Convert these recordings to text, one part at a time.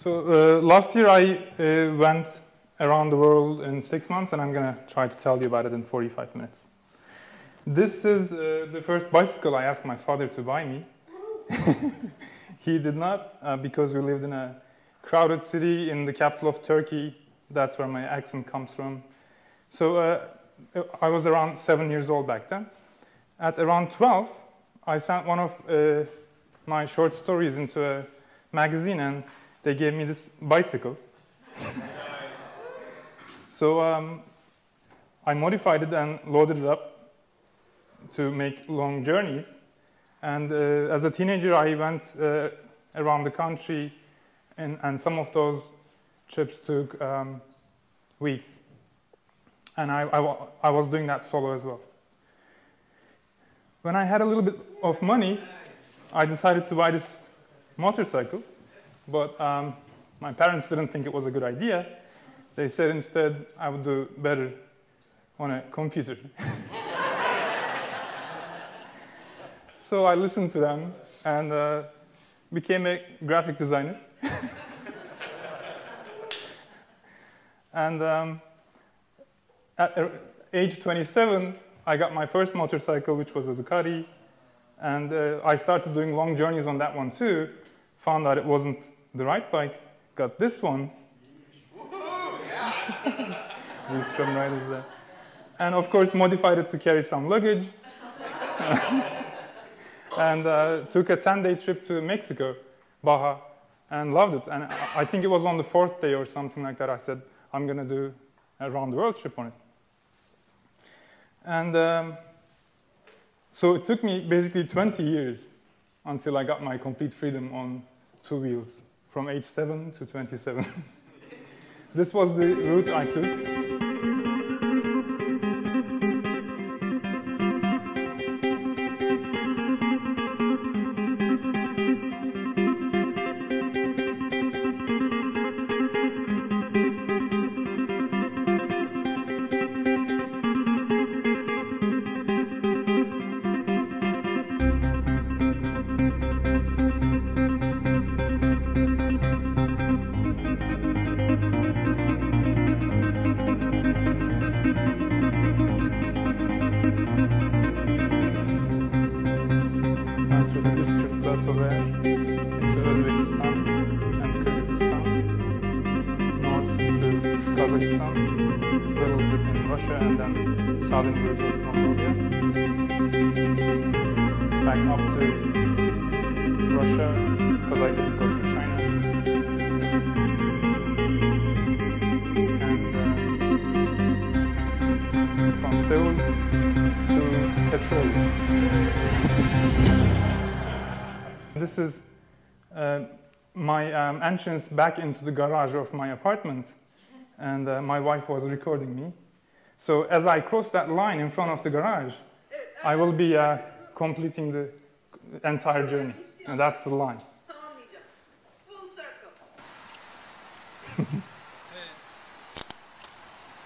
So last year I went around the world in 6 months, and I'm going to try to tell you about it in 45 minutes. This is the first bicycle I asked my father to buy me. He did not, because we lived in a crowded city in the capital of Turkey. That's where my accent comes from. So I was around 7 years old back then. At around 12, I sent one of my short stories into a magazine, and they gave me this bicycle. So I modified it and loaded it up to make long journeys. And as a teenager, I went around the country, and some of those trips took weeks. And I was doing that solo as well. When I had a little bit of money, I decided to buy this motorcycle. But my parents didn't think it was a good idea. They said instead I would do better on a computer. So I listened to them and became a graphic designer. And at age 27, I got my first motorcycle, which was a Ducati. And I started doing long journeys on that one too. Found out it wasn't the right bike. Got this one. These Strum Riders there. And of course, modified it to carry some luggage. And took a 10-day trip to Mexico, Baja, and loved it. And I think it was on the 4th day or something like that, I said, I'm going to do a round-the-world trip on it. And so it took me basically 20 years until I got my complete freedom on 2 wheels, from age 7 to 27. This was the route I took. This is my entrance back into the garage of my apartment, and my wife was recording me. So as I cross that line in front of the garage, I will be completing the entire journey, and that's the line. Full circle.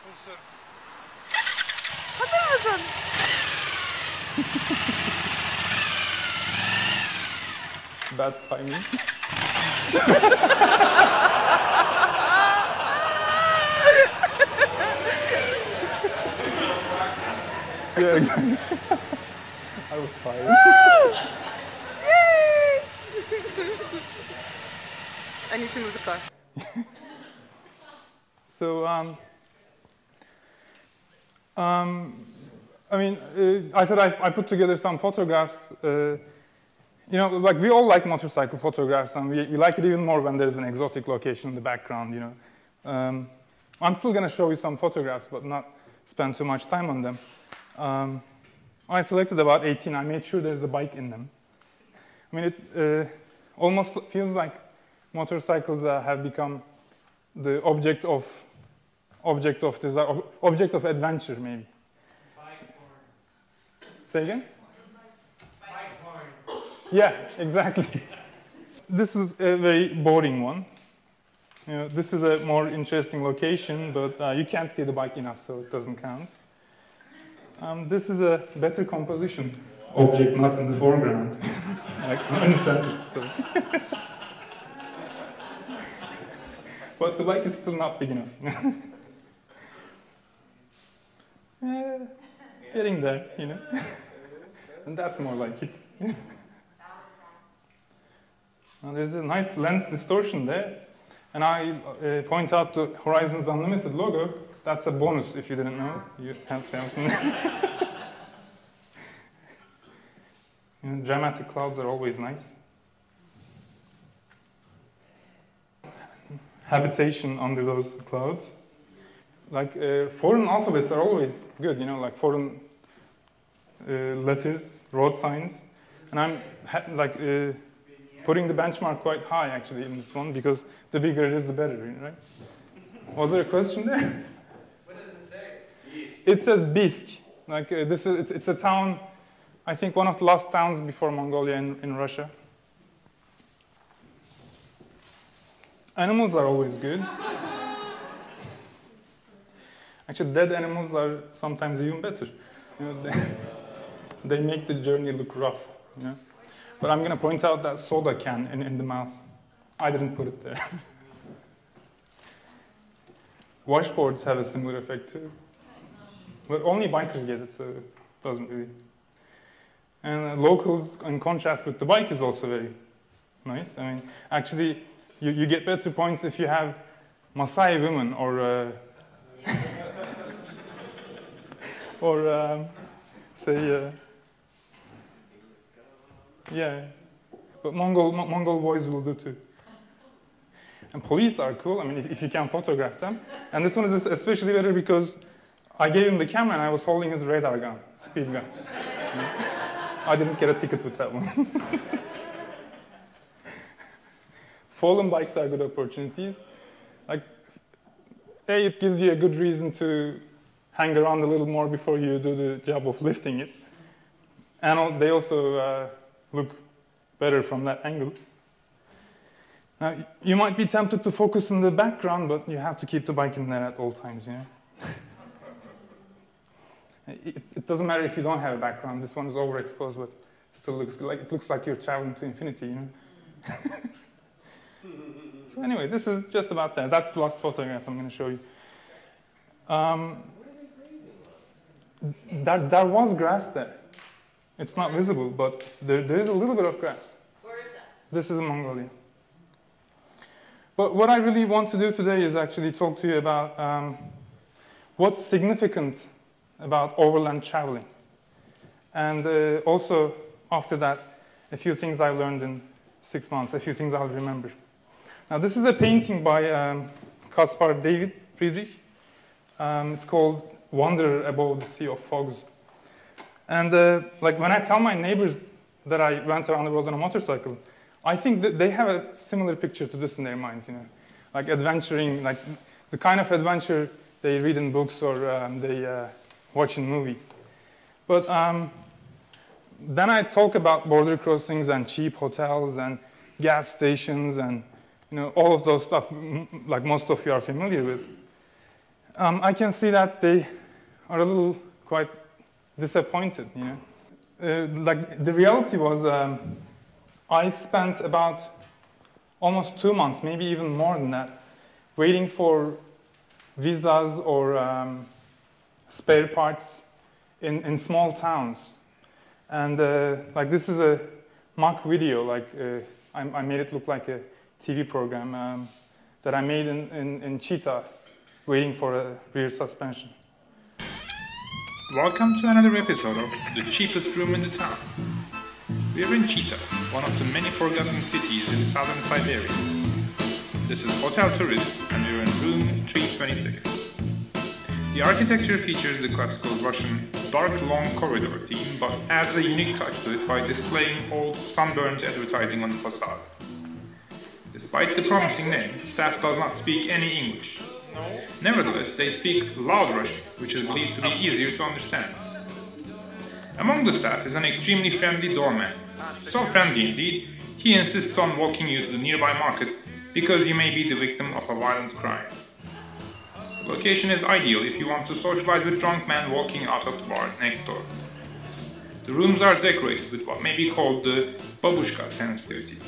Full circle. Bad timing. Yeah, exactly. I was tired. Yay! I need to move the car. So, I mean, I said I put together some photographs. You know, like we all like motorcycle photographs, and we like it even more when there's an exotic location in the background, you know. I'm still going to show you some photographs, but not spend too much time on them. I selected about 18. I made sure there's a bike in them. I mean, it almost feels like motorcycles have become the object of desire, object of adventure, maybe. Say again? Yeah, exactly. This is a very boring one. You know, this is a more interesting location, but you can't see the bike enough, so it doesn't count. This is a better composition object, not in the foreground, like in the center. So. But the bike is still not big enough. Getting there, you know. And that's more like it. Now, there's a nice lens distortion there. And I point out the Horizons Unlimited logo. That's a bonus if you didn't know. You have to have you know, dramatic clouds are always nice. Habitation under those clouds. Like foreign alphabets are always good, you know, like foreign letters, road signs. And I'm putting the benchmark quite high actually in this one because the bigger it is, the better, right? Was there a question there? What does it say? Bisk. It says Bisk. Like it's a town, I think one of the last towns before Mongolia in Russia. Animals are always good. Actually, dead animals are sometimes even better. You know, they make the journey look rough. You know? But I'm going to point out that soda can in the mouth. I didn't put it there. Washboards have a similar effect too. But only bikers get it, so it doesn't really. And locals, in contrast with the bike, is also very nice. I mean, actually, you get better points if you have Maasai women or say, yeah, but Mongol boys will do too. And police are cool, I mean, if you can photograph them. And this one is especially better because I gave him the camera and I was holding his radar gun, speed gun. I didn't get a ticket with that one. Fallen bikes are good opportunities. Like, A, it gives you a good reason to hang around a little more before you do the job of lifting it. And they also look better from that angle. Now, you might be tempted to focus on the background, but you have to keep the bike in there at all times, you know? It doesn't matter if you don't have a background. This one is overexposed, but still looks like you're traveling to infinity, you know? So anyway, this is just about that. That's the last photograph I'm going to show you. There was grass there. It's not visible, but there is a little bit of grass. Where is that? This is in Mongolia. But what I really want to do today is actually talk to you about what's significant about overland traveling. And also, after that, a few things I learned in 6 months, a few things I'll remember. Now, this is a painting by Caspar David Friedrich. It's called Wanderer Above the Sea of Fogs. And like when I tell my neighbors that I went around the world on a motorcycle, I think that they have a similar picture to this in their minds, you know, like adventuring, like the kind of adventure they read in books or they watch in movies. But then I talk about border crossings and cheap hotels and gas stations and, you know, all of those stuff, like most of you are familiar with. I can see that they are a little quite disappointed, you know. Like the reality was, I spent about almost 2 months, maybe even more than that, waiting for visas or spare parts in small towns. And like this is a mock video, like I made it look like a TV program that I made in Chita, waiting for a rear suspension. Welcome to another episode of The Cheapest Room in the Town. We are in Chita, one of the many forgotten cities in southern Siberia. This is Hotel Tourist and we are in room 326. The architecture features the classical Russian dark long corridor theme but adds a unique touch to it by displaying old sunburned advertising on the facade. Despite the promising name, staff does not speak any English. Nevertheless, they speak loud Russian, which is believed to be easier to understand. Among the staff is an extremely friendly doorman. So friendly indeed, he insists on walking you to the nearby market because you may be the victim of a violent crime. The location is ideal if you want to socialize with drunk men walking out of the bar next door. The rooms are decorated with what may be called the babushka sensitivity.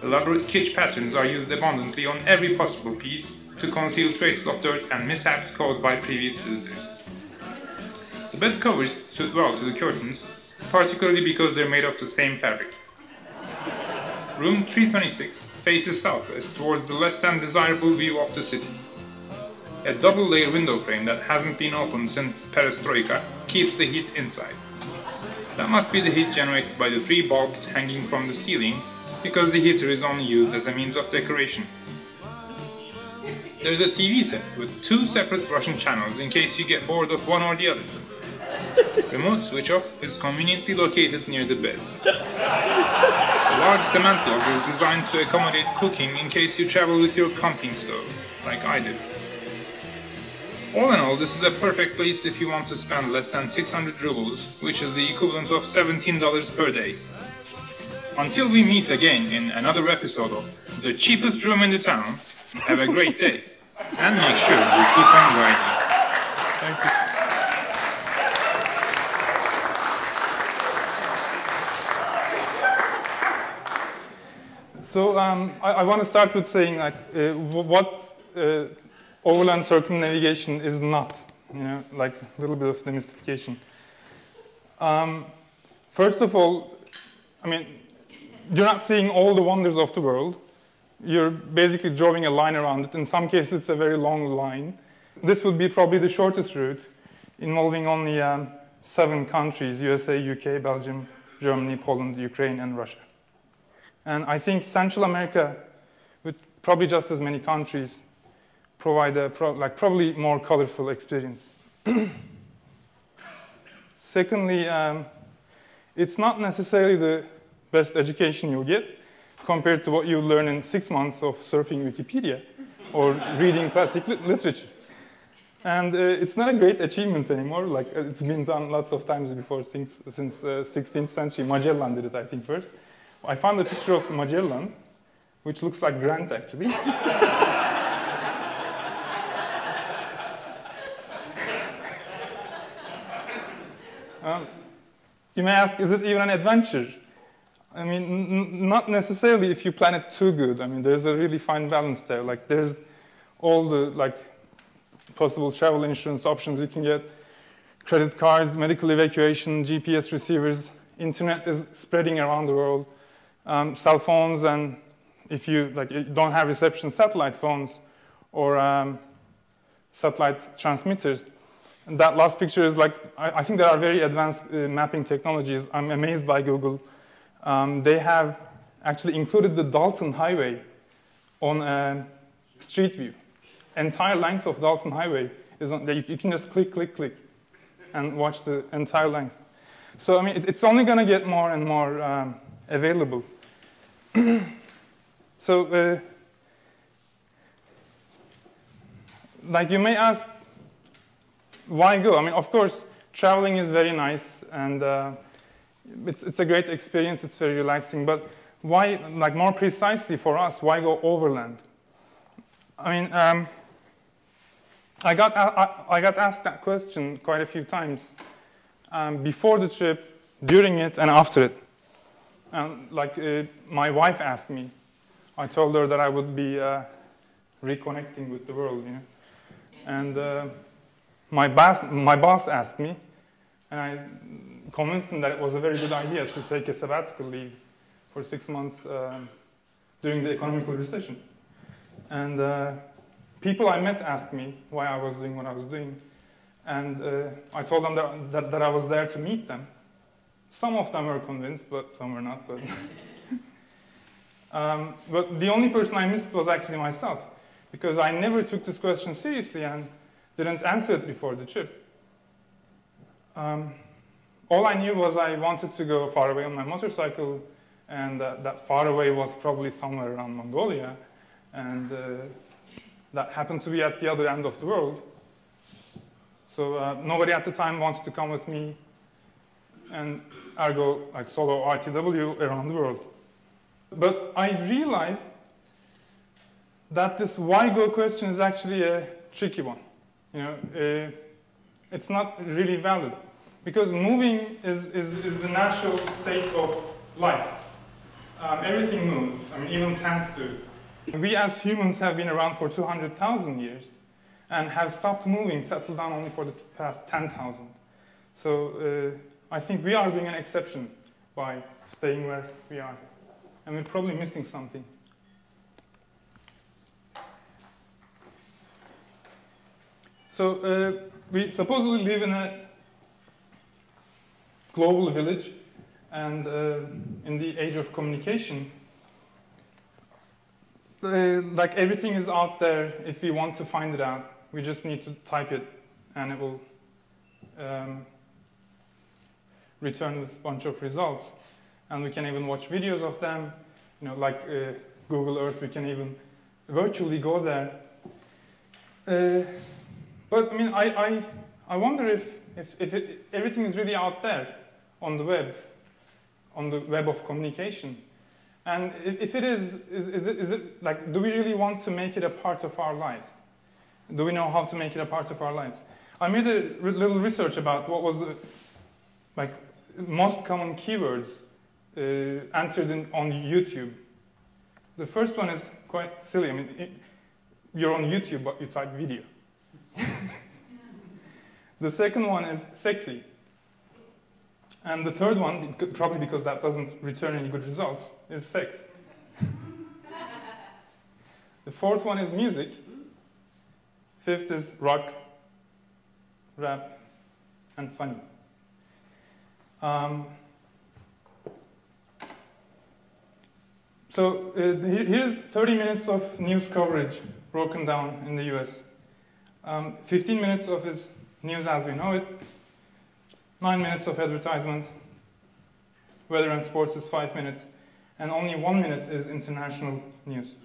Elaborate kitsch patterns are used abundantly on every possible piece to conceal traces of dirt and mishaps caused by previous visitors. The bed covers suit well to the curtains, particularly because they're made of the same fabric. Room 326 faces southwest towards the less than desirable view of the city. A double-layer window frame that hasn't been opened since Perestroika keeps the heat inside. That must be the heat generated by the 3 bulbs hanging from the ceiling, because the heater is only used as a means of decoration. There's a TV set with 2 separate Russian channels in case you get bored of one or the other. Remote switch off is conveniently located near the bed. A large cement log is designed to accommodate cooking in case you travel with your camping stove, like I did. All in all, this is a perfect place if you want to spend less than 600 rubles, which is the equivalent of $17 per day. Until we meet again in another episode of The Cheapest Room in the Town, have a great day, and make sure you keep on riding. Thank you. So I want to start with saying like what overland circumnavigation is not, like a little bit of demystification. First of all, I mean, you're not seeing all the wonders of the world. You're basically drawing a line around it. In some cases, it's a very long line. This would be probably the shortest route, involving only 7 countries: USA, UK, Belgium, Germany, Poland, Ukraine, and Russia. And I think Central America, with probably just as many countries, provide a probably more colorful experience. Secondly, it's not necessarily the best education you'll get compared to what you learn in 6 months of surfing Wikipedia or reading classic literature. And it's not a great achievement anymore. Like it's been done lots of times before since 16th century. Magellan did it, I think, first. I found a picture of Magellan, which looks like Grant, actually. You may ask, is it even an adventure? I mean, not necessarily if you plan it too good. I mean, there's a really fine balance there. Like, there's all the possible travel insurance options you can get, credit cards, medical evacuation, GPS receivers. Internet is spreading around the world. Cell phones, and if you don't have reception, satellite phones or satellite transmitters. And that last picture is I think there are very advanced mapping technologies. I'm amazed by Google. They have actually included the Dalton Highway on Street View. Entire length of Dalton Highway is on there. You can just click, click, click, and watch the entire length. So I mean, it's only going to get more and more available. So, you may ask, why go? I mean, of course, traveling is very nice, and it's a great experience. It's very relaxing. But why, more precisely for us, why go overland? I mean, I got asked that question quite a few times before the trip, during it, and after it. My wife asked me. I told her that I would be reconnecting with the world, And my boss asked me, and I convinced him that it was a very good idea to take a sabbatical leave for 6 months during the economical recession. And people I met asked me why I was doing what I was doing. And I told them that I was there to meet them. Some of them were convinced, but some were not. But the only person I missed was actually myself, because I never took this question seriously and didn't answer it before the trip. All I knew was I wanted to go far away on my motorcycle, and that far away was probably somewhere around Mongolia, and that happened to be at the other end of the world. So nobody at the time wanted to come with me, and ergo, solo RTW around the world. But I realized that this why go question is actually a tricky one. It's not really valid, because moving is the natural state of life. everything moves. I mean, even plants do. We as humans have been around for 200,000 years and have stopped moving, settled down only for the past 10,000. So I think we are doing an exception by staying where we are. And we're probably missing something. So we supposedly live in a global village, and in the age of communication, like everything is out there. If we want to find it out, we just need to type it, and it will return with a bunch of results. And we can even watch videos of them, you know, like Google Earth. We can even virtually go there. But I mean, I wonder if everything is really out there on the web of communication. And if it is it like, do we really want to make it a part of our lives? Do we know how to make it a part of our lives? I made a little research about what was the most common keywords entered on YouTube. The first one is quite silly. I mean, you're on YouTube, but you type video. The second one is sexy. And the third one, probably because that doesn't return any good results, is sex. The fourth one is music. Fifth is rock, rap, and funny. So here's 30 minutes of news coverage broken down in the US. 15 minutes of is news as we know it. 9 minutes of advertisement. Weather and sports is 5 minutes. And only 1 minute is international news.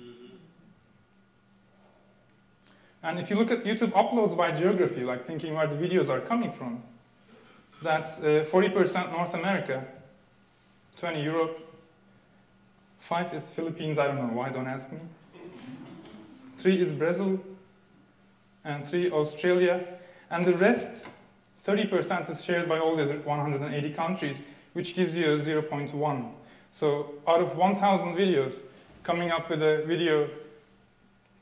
And if you look at YouTube uploads by geography, like thinking where the videos are coming from, that's 40% North America, 20 Europe, 5 is Philippines, I don't know why, don't ask me. 3 is Brazil, and 3 Australia, and the rest, 30% is shared by all the other 180 countries, which gives you a 0.1. So out of 1,000 videos, coming up with a video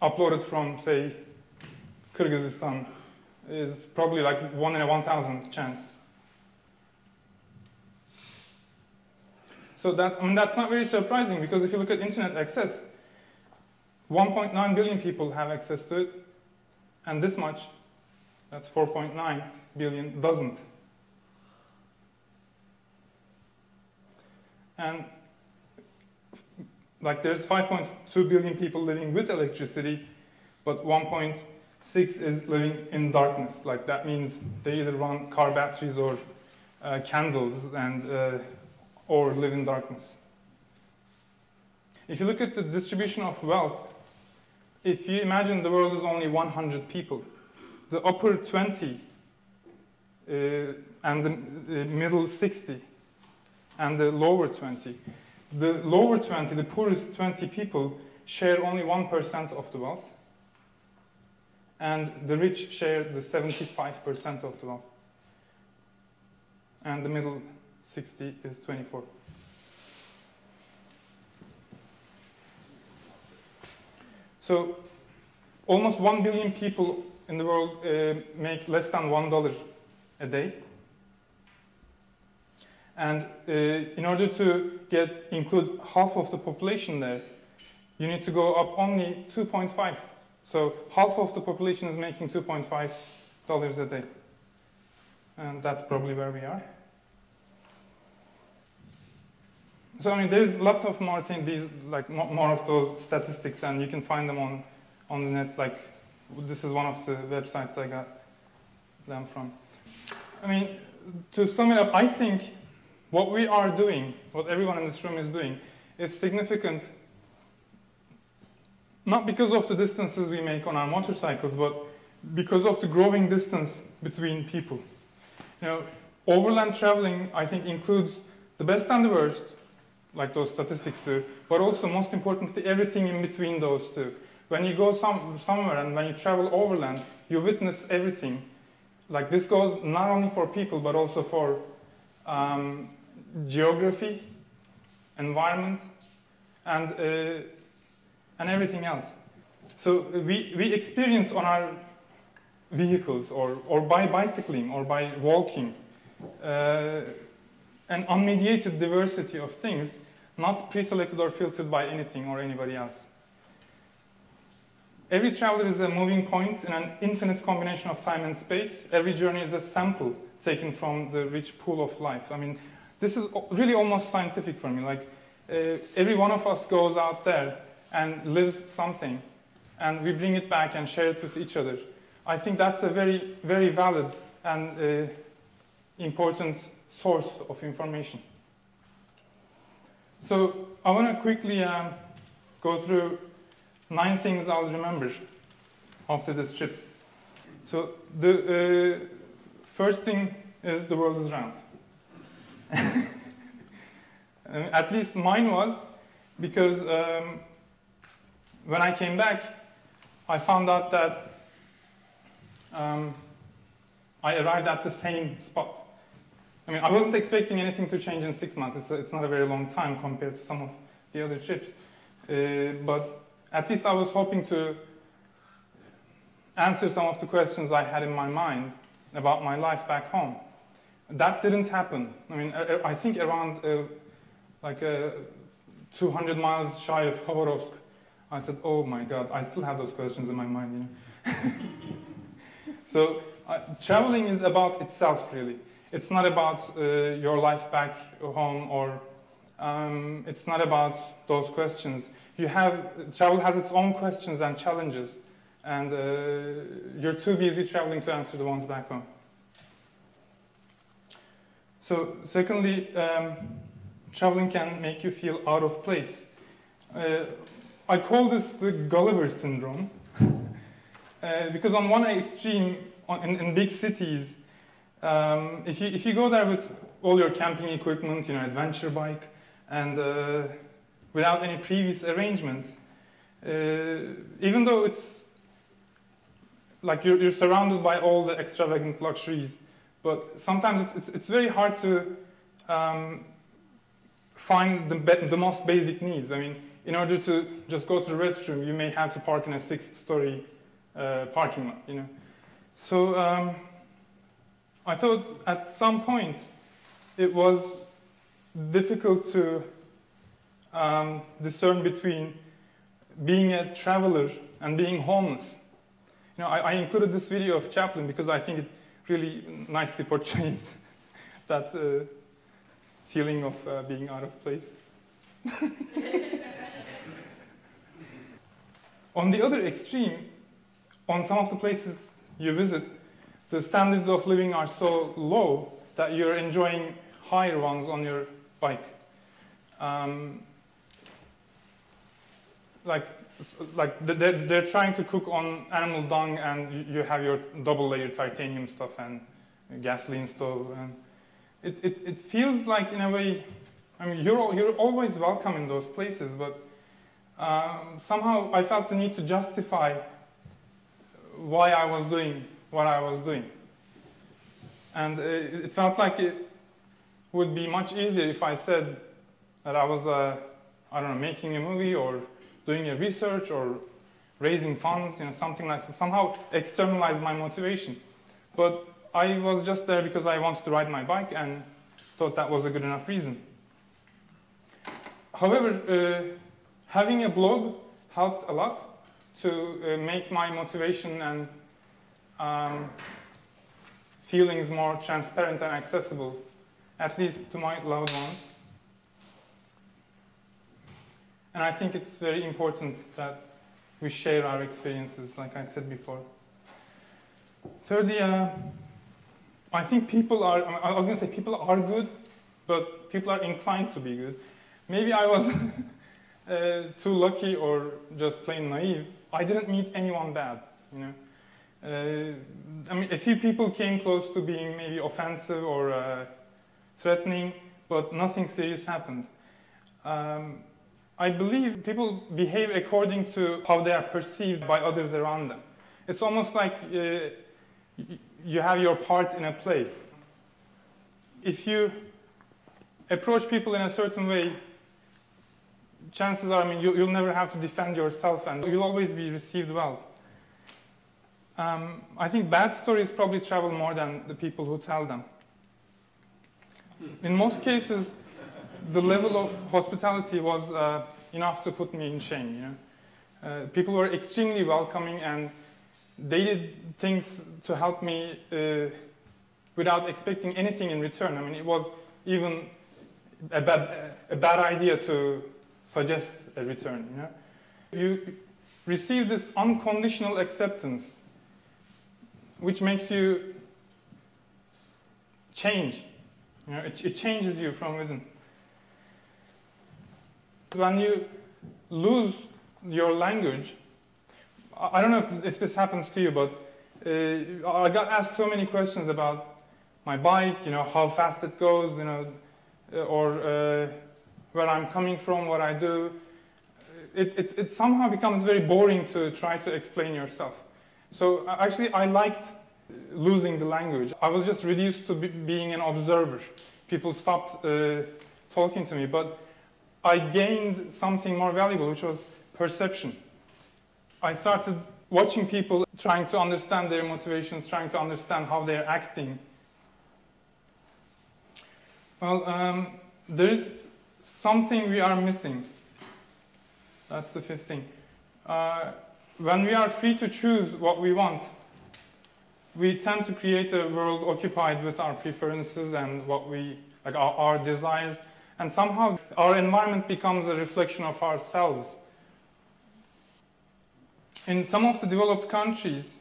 uploaded from, say, Kyrgyzstan is probably like 1 in a 1,000 chance. So that, I mean, that's not very surprising, because if you look at internet access, 1.9 billion people have access to it, and this much, that's 4.9 billion, doesn't. And like there's 5.2 billion people living with electricity, but 1.6 is living in darkness. Like that means they either run car batteries or candles and or live in darkness. If you look at the distribution of wealth, if you imagine the world is only 100 people, the upper 20 and the middle 60 and the lower 20. The lower 20, the poorest 20 people, share only 1% of the wealth, and the rich share the 75% of the wealth, and the middle 60 is 24. So almost 1 billion people in the world make less than $1 a day. And in order to include half of the population there, you need to go up only 2.5. So half of the population is making $2.5 a day. And that's probably where we are. So I mean, there's lots of more things, these like more of those statistics, and you can find them on the net. Like this is one of the websites I got them from. I mean, to sum it up, I think what we are doing, what everyone in this room is doing, is significant. Not because of the distances we make on our motorcycles, but because of the growing distance between people. You know, overland traveling, I think, includes the best and the worst, like those statistics do, but also, most importantly, everything in between those two. When you go somewhere and when you travel overland, you witness everything. Like this goes not only for people, but also for geography, environment, and everything else. So we experience on our vehicles or by bicycling or by walking an unmediated diversity of things, not pre-selected or filtered by anything or anybody else. Every traveler is a moving point in an infinite combination of time and space. Every journey is a sample taken from the rich pool of life. I mean, this is really almost scientific for me. Like, every one of us goes out there and lives something, and we bring it back and share it with each other. I think that's a very, very valid and important source of information. So I want to quickly go through 9 things I'll remember after this trip. So the first thing is the world is round. At least mine was, because when I came back, I found out that I arrived at the same spot. I mean, I wasn't expecting anything to change in 6 months. It's not a very long time compared to some of the other trips. But at least I was hoping to answer some of the questions I had in my mind about my life back home. That didn't happen. I mean, I think around 200 miles shy of Khabarovsk, I said, oh my God, I still have those questions in my mind, you know. So traveling is about itself, really. It's not about your life back home, or it's not about those questions. Travel has its own questions and challenges, and you're too busy traveling to answer the ones back home. So secondly, traveling can make you feel out of place. I call this the Gulliver syndrome, because on one extreme, in big cities, if you go there with all your camping equipment, you know, adventure bike, and without any previous arrangements, even though it's like you're surrounded by all the extravagant luxuries, but sometimes it's very hard to find the most basic needs. I mean, in order to just go to the restroom, you may have to park in a 6-story parking lot, you know. So I thought at some point it was difficult to discern between being a traveler and being homeless. You know, I included this video of Chaplin because I think it really nicely portrays that feeling of being out of place. On the other extreme, on some of the places you visit, the standards of living are so low that you're enjoying higher ones on your bike. They're trying to cook on animal dung, and you have your double-layered titanium stuff and gasoline stove, and it feels like, in a way, I mean, you're always welcome in those places, but somehow I felt the need to justify why I was doing what I was doing. And it felt like it would be much easier if I said that I was, I don't know, making a movie or doing a research or raising funds, you know, something like that. Somehow externalize my motivation. But I was just there because I wanted to ride my bike and thought that was a good enough reason. However, having a blog helped a lot to make my motivation and feelings more transparent and accessible, at least to my loved ones. And I think it's very important that we share our experiences, like I said before. Thirdly, I think people are, I was going to say people are good, but people are inclined to be good. Maybe I was too lucky or just plain naive. I didn't meet anyone bad, you know. I mean, a few people came close to being maybe offensive or threatening, but nothing serious happened. I believe people behave according to how they are perceived by others around them. It's almost like you have your part in a play. If you approach people in a certain way, chances are, I mean, you'll never have to defend yourself and you'll always be received well. I think bad stories probably travel more than the people who tell them. In most cases, the level of hospitality was enough to put me in shame. You know? People were extremely welcoming and they did things to help me without expecting anything in return. I mean, it was even a bad idea to suggest a return. You know? You receive this unconditional acceptance, which makes you change. You know, it changes you from within. When you lose your language, I don't know if this happens to you, but I got asked so many questions about my bike, you know, how fast it goes, you know, or where I'm coming from, what I do. It somehow becomes very boring to try to explain yourself. So actually, I liked losing the language. I was just reduced to being an observer. People stopped talking to me, but I gained something more valuable, which was perception. I started watching people, trying to understand their motivations, trying to understand how they're acting. Well, there is something we are missing. That's the fifth thing. When we are free to choose what we want, we tend to create a world occupied with our preferences and what we, like our desires, and somehow our environment becomes a reflection of ourselves. In some of the developed countries,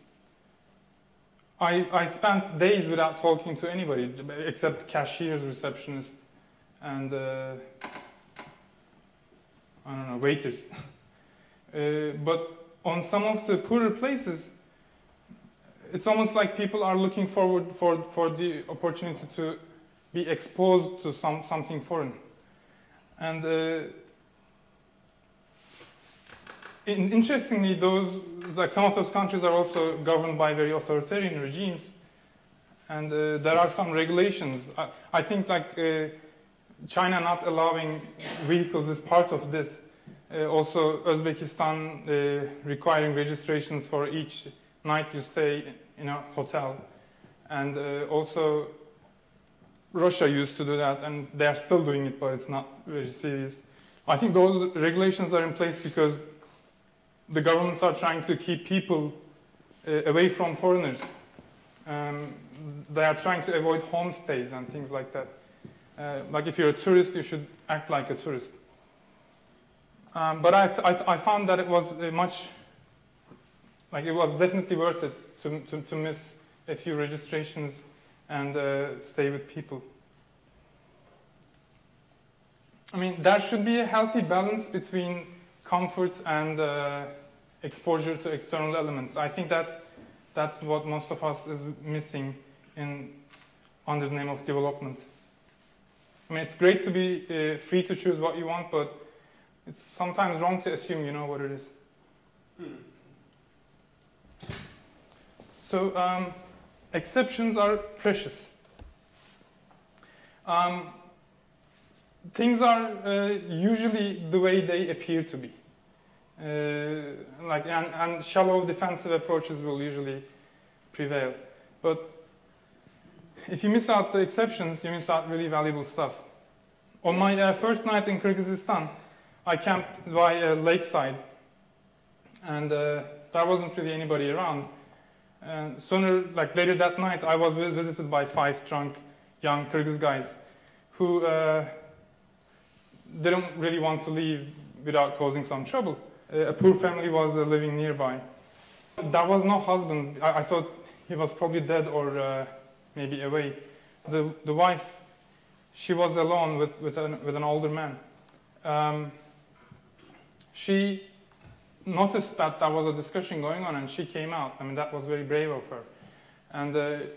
I spent days without talking to anybody except cashiers, receptionists, and I don't know, waiters. But on some of the poorer places, it's almost like people are looking forward for the opportunity to be exposed to something foreign. And interestingly, some of those countries are also governed by very authoritarian regimes, and there are some regulations. I think China not allowing vehicles is part of this. Also, Uzbekistan requiring registrations for each night you stay in a hotel, and also Russia used to do that, and they are still doing it, but it's not very serious. I think those regulations are in place because the governments are trying to keep people away from foreigners. They are trying to avoid homestays and things like that. Like if you're a tourist, you should act like a tourist. But I found that it was it was definitely worth it to miss a few registrations and stay with people. I mean, there should be a healthy balance between comfort and exposure to external elements. I think that's what most of us is missing under the name of development. I mean, it's great to be free to choose what you want, but it's sometimes wrong to assume you know what it is. So exceptions are precious. Things are usually the way they appear to be. And shallow defensive approaches will usually prevail. But if you miss out the exceptions, you miss out really valuable stuff. On my first night in Kyrgyzstan, I camped by a lakeside, and there wasn't really anybody around. And later that night, I was visited by 5 drunk young Kyrgyz guys who didn't really want to leave without causing some trouble. A poor family was living nearby. There was no husband. I thought he was probably dead or maybe away. The wife, she was alone with an older man. She noticed that there was a discussion going on and she came out. I mean, that was very brave of her. And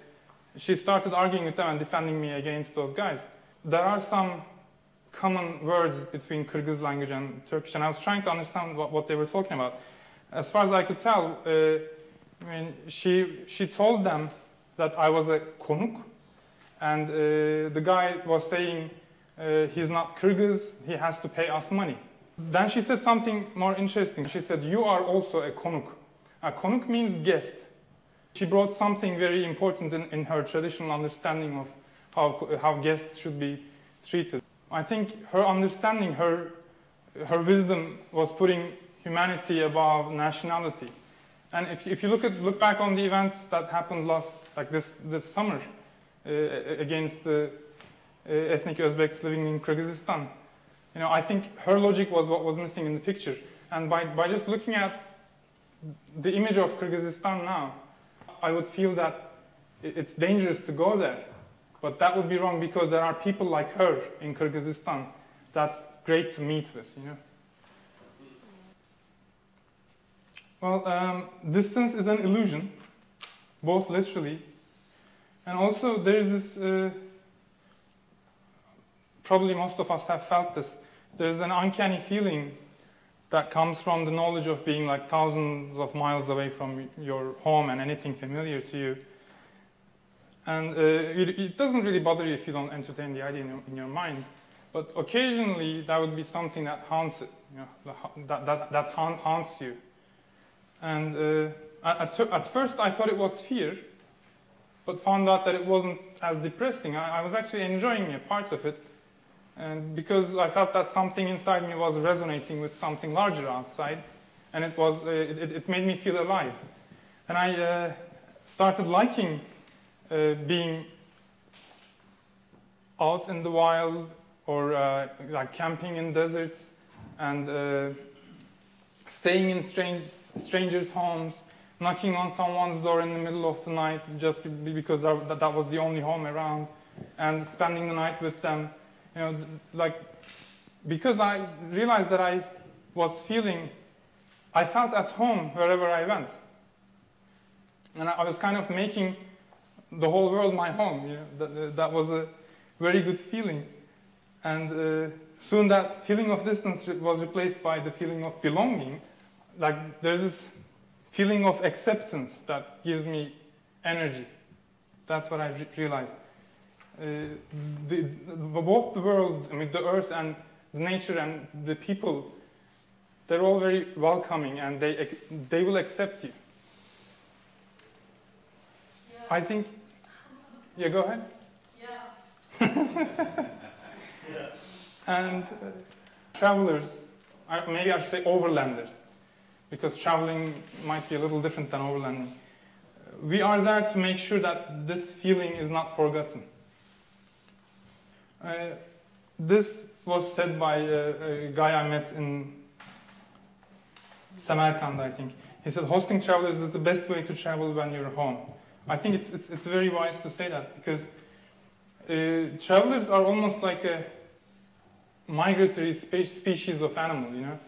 she started arguing with them and defending me against those guys. There are some common words between Kyrgyz language and Turkish, and I was trying to understand what they were talking about. As far as I could tell, I mean, she told them that I was a konuk, and the guy was saying he's not Kyrgyz, he has to pay us money. Then she said something more interesting. She said, you are also a konuk. A konuk means guest. She brought something very important in her traditional understanding of how guests should be treated. I think her understanding, her wisdom was putting humanity above nationality. And if you look back on the events that happened this summer against ethnic Uzbeks living in Kyrgyzstan, you know, I think her logic was what was missing in the picture. And by just looking at the image of Kyrgyzstan now, I would feel that it's dangerous to go there. But that would be wrong because there are people like her in Kyrgyzstan that's great to meet with, you know. Well, distance is an illusion, both literally, and also there's this, probably most of us have felt this, there's an uncanny feeling that comes from the knowledge of being like thousands of miles away from your home and anything familiar to you. And it doesn't really bother you if you don't entertain the idea in your mind, but occasionally that would be something that haunts it, you know, that haunts you. And at first I thought it was fear, but found out that it wasn't as depressing. I was actually enjoying a part of it, and because I felt that something inside me was resonating with something larger outside, and it made me feel alive. And I started liking being out in the wild, or like camping in deserts, and staying in strangers' homes, knocking on someone's door in the middle of the night just because that was the only home around, and spending the night with them. You know, like, because I realized that I felt at home wherever I went. And I was kind of making the whole world my home. You know, that was a very good feeling. And soon that feeling of distance was replaced by the feeling of belonging. Like, there's this feeling of acceptance that gives me energy. That's what I realized. Both the world, I mean, the earth and the nature and the people, they're all very welcoming, and they will accept you. Yeah. I think, yeah, go ahead. Yeah. And travelers, maybe I should say overlanders, because traveling might be a little different than overlanding. We are there to make sure that this feeling is not forgotten. This was said by a guy I met in Samarkand, I think. He said, hosting travelers is the best way to travel when you're home. I think it's very wise to say that, because travelers are almost like a migratory species of animal, you know.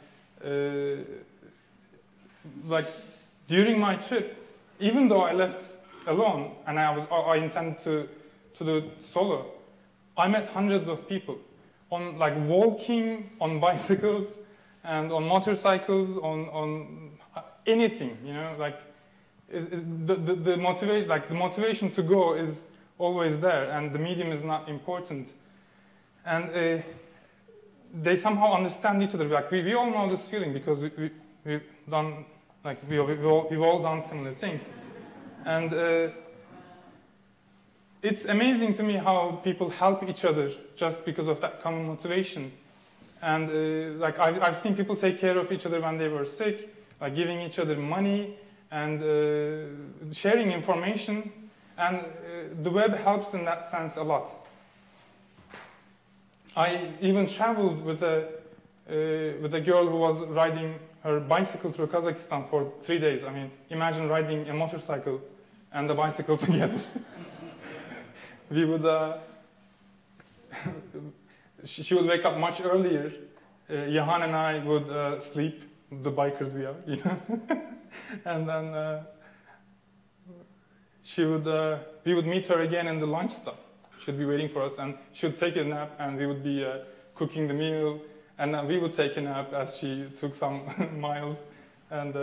Like, during my trip, even though I left alone and I intended to do it solo, I met hundreds of people on, like, walking, on bicycles, and on motorcycles, on anything, you know. Like, the motivation to go is always there, and the medium is not important. And they somehow understand each other. Like, we all know this feeling because we've done, like, we've all done similar things. And it's amazing to me how people help each other just because of that common motivation. And like, I've seen people take care of each other when they were sick, like giving each other money and sharing information. And the web helps in that sense a lot. I even traveled with a girl who was riding her bicycle through Kazakhstan for 3 days. I mean, imagine riding a motorcycle and a bicycle together. We would, she would wake up much earlier. Johan and I would sleep, the bikers we are, you know. And then we would meet her again in the lunch stop. She'd be waiting for us, and she would take a nap, and we would be cooking the meal, and then we would take a nap as she took some miles, and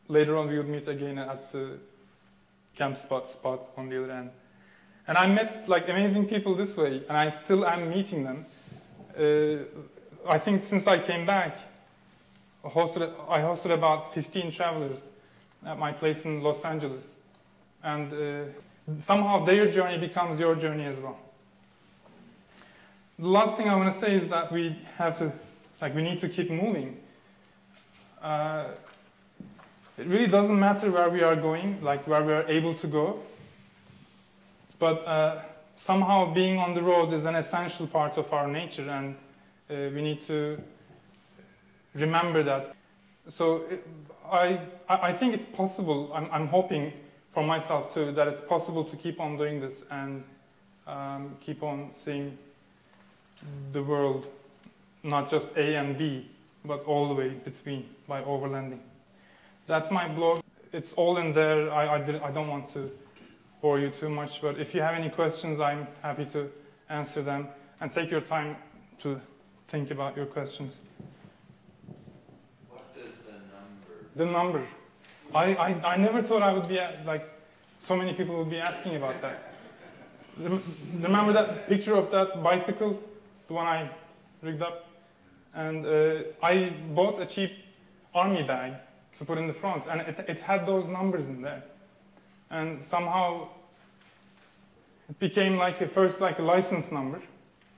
later on we would meet again at the camp spot on the other end. And I met, like, amazing people this way, and I still am meeting them. I think since I came back, I hosted about 15 travelers at my place in Los Angeles. And somehow their journey becomes your journey as well. The last thing I want to say is that we need to keep moving. It really doesn't matter where we are going, like where we are able to go. But somehow being on the road is an essential part of our nature, and we need to remember that. So I think it's possible. I'm hoping for myself too that it's possible to keep on doing this and keep on seeing the world, not just A and B, but all the way between by overlanding. That's my blog. It's all in there. I don't want to bore you too much, but if you have any questions, I'm happy to answer them. And take your time to think about your questions. What is the number? The number. I never thought I would be, like, so many people would be asking about that. Remember that picture of that bicycle? The one I rigged up? And I bought a cheap army bag to put in the front, and it had those numbers in there. And somehow it became like first like a license number,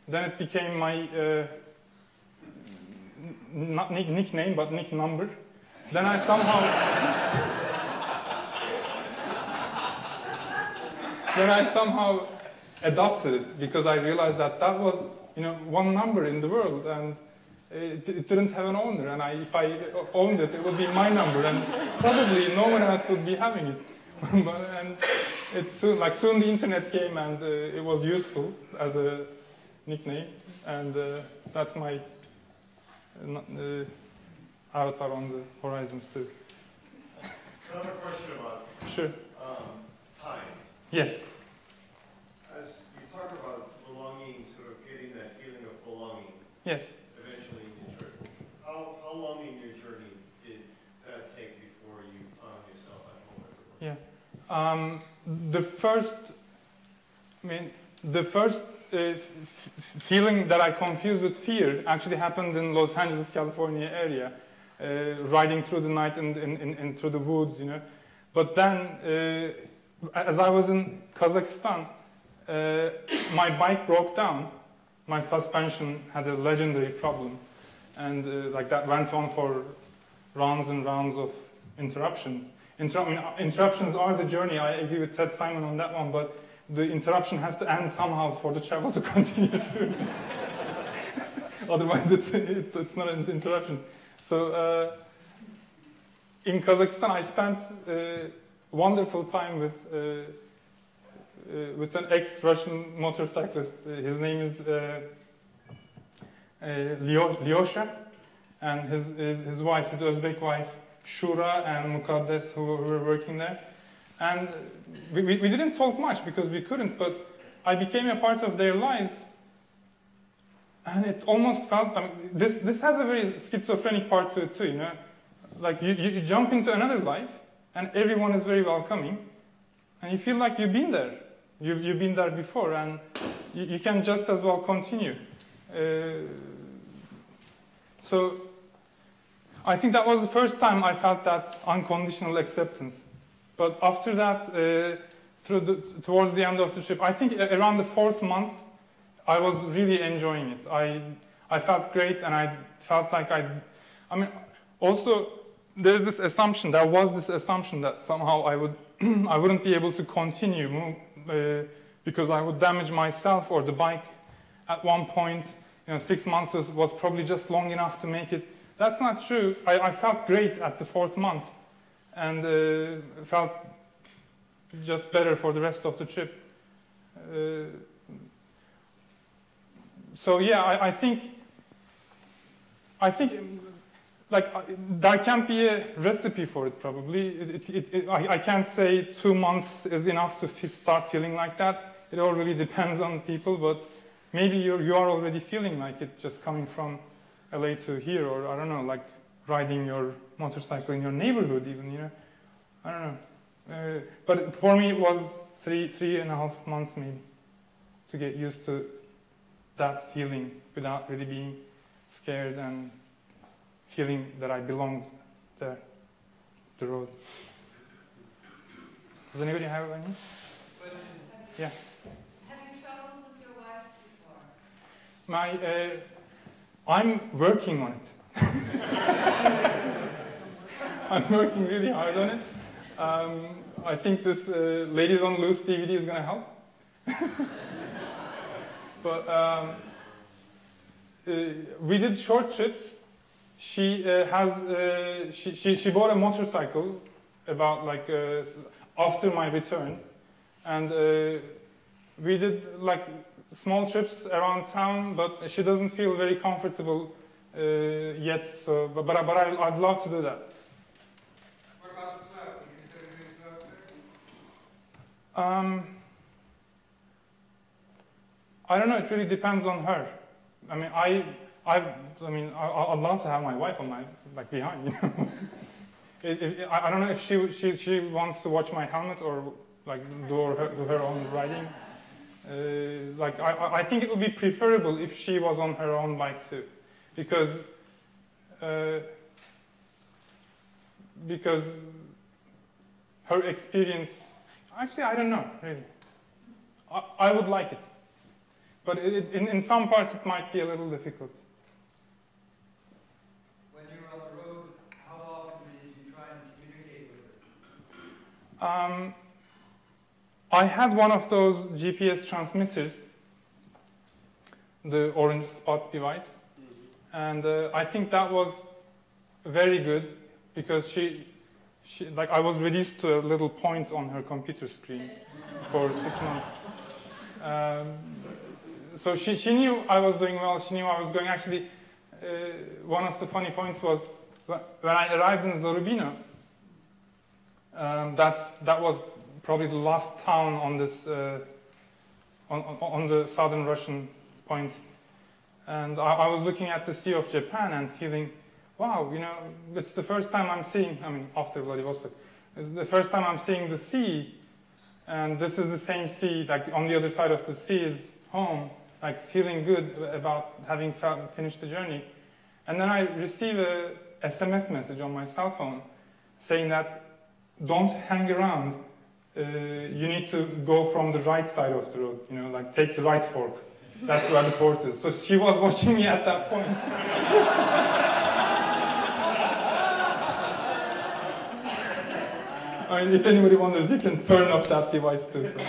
then it became my not nickname but nick number. Then I somehow adopted it because I realized that was, you know, one number in the world, and it didn't have an owner, and if I owned it, it would be my number, and probably no one else would be having it. And soon the internet came, and it was useful as a nickname, and that's my avatar on the horizons too. Another question about time. Yes. As you talk about belonging, sort of getting that feeling of belonging. Yes. Eventually in the trip. How long in your journey did that take before you found yourself at home everywhere? Yeah. The first feeling that I confused with fear actually happened in Los Angeles, California area, riding through the night and through the woods, you know. But then, as I was in Kazakhstan, my bike broke down. My suspension had a legendary problem, and like that went on for rounds and rounds of interruptions. Interruptions are the journey. I agree with Ted Simon on that one, but the interruption has to end somehow for the travel to continue to. Otherwise, it's not an interruption. So in Kazakhstan, I spent wonderful time with an ex-Russian motorcyclist. His name is Lyosha, and his wife, his Uzbek wife, Shura and Mukaddes, who were working there. And we didn't talk much because we couldn't, but I became a part of their lives. And it almost felt, I mean, this has a very schizophrenic part to it too, you know. Like you jump into another life and everyone is very welcoming and you feel like you've been there. You've been there before, and you can just as well continue. So I think that was the first time I felt that unconditional acceptance. But after that, towards the end of the trip, I think around the 4th month, I was really enjoying it. I felt great, and I felt like I mean, also there was this assumption that somehow I wouldn't be able to continue because I would damage myself or the bike at one point. You know, 6 months was probably just long enough to make it. That's not true. I felt great at the 4th month, and felt just better for the rest of the trip. So yeah, I think like there can't be a recipe for it. Probably I can't say 2 months is enough to start feeling like that. It all really depends on people, but maybe you are already feeling like it, just coming from LA to here, or I don't know, like riding your motorcycle in your neighborhood even, you know. I don't know. But for me it was 3.5 months maybe to get used to that feeling without really being scared and feeling that I belonged there, the road. Does anybody have any? Yeah. Have you traveled with your wife before? I'm working on it. I'm working really hard on it. I think this Ladies on Loose DVD is going to help. But we did short trips. She she bought a motorcycle about like after my return, and we did like small trips around town. But she doesn't feel very comfortable yet. So, but I'd love to do that. What about the club? Would you consider doing club trips? I don't know. It really depends on her. I mean, I'd love to have my wife on my behind. You know, I don't know if she wants to watch my helmet or like do her own riding. I think it would be preferable if she was on her own bike too, because her experience. Actually, I don't know really. I would like it. But in some parts, it might be a little difficult. When you were on the road, how often did you try and communicate with her? I had one of those GPS transmitters, the orange spot device, and I think that was very good because she I was reduced to a little point on her computer screen for 6 months. So she knew I was doing well, she knew I was going. Actually, one of the funny points was when I arrived in Zarubino, that was probably the last town on this on the southern Russian point. And I was looking at the Sea of Japan and feeling, wow, you know, it's the first time I'm seeing, I mean, after Vladivostok, it's the first time I'm seeing the sea, and this is the same sea, like on the other side of the sea is home. Like feeling good about having finished the journey. And then I receive a SMS message on my cell phone saying that don't hang around, you need to go from the right side of the road, you know, like take the right fork. That's where the port is. So she was watching me at that point. I mean, if anybody wonders, you can turn off that device too. So.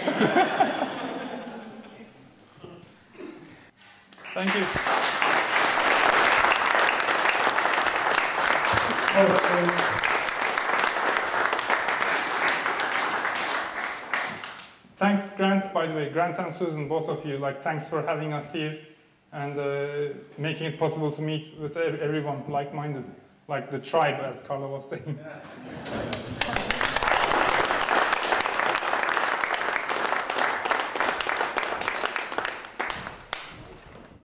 Thank you. Thanks, Grant, by the way. Grant and Susan, both of you, like, thanks for having us here and making it possible to meet with everyone like-minded, like the tribe, as Carla was saying. Yeah.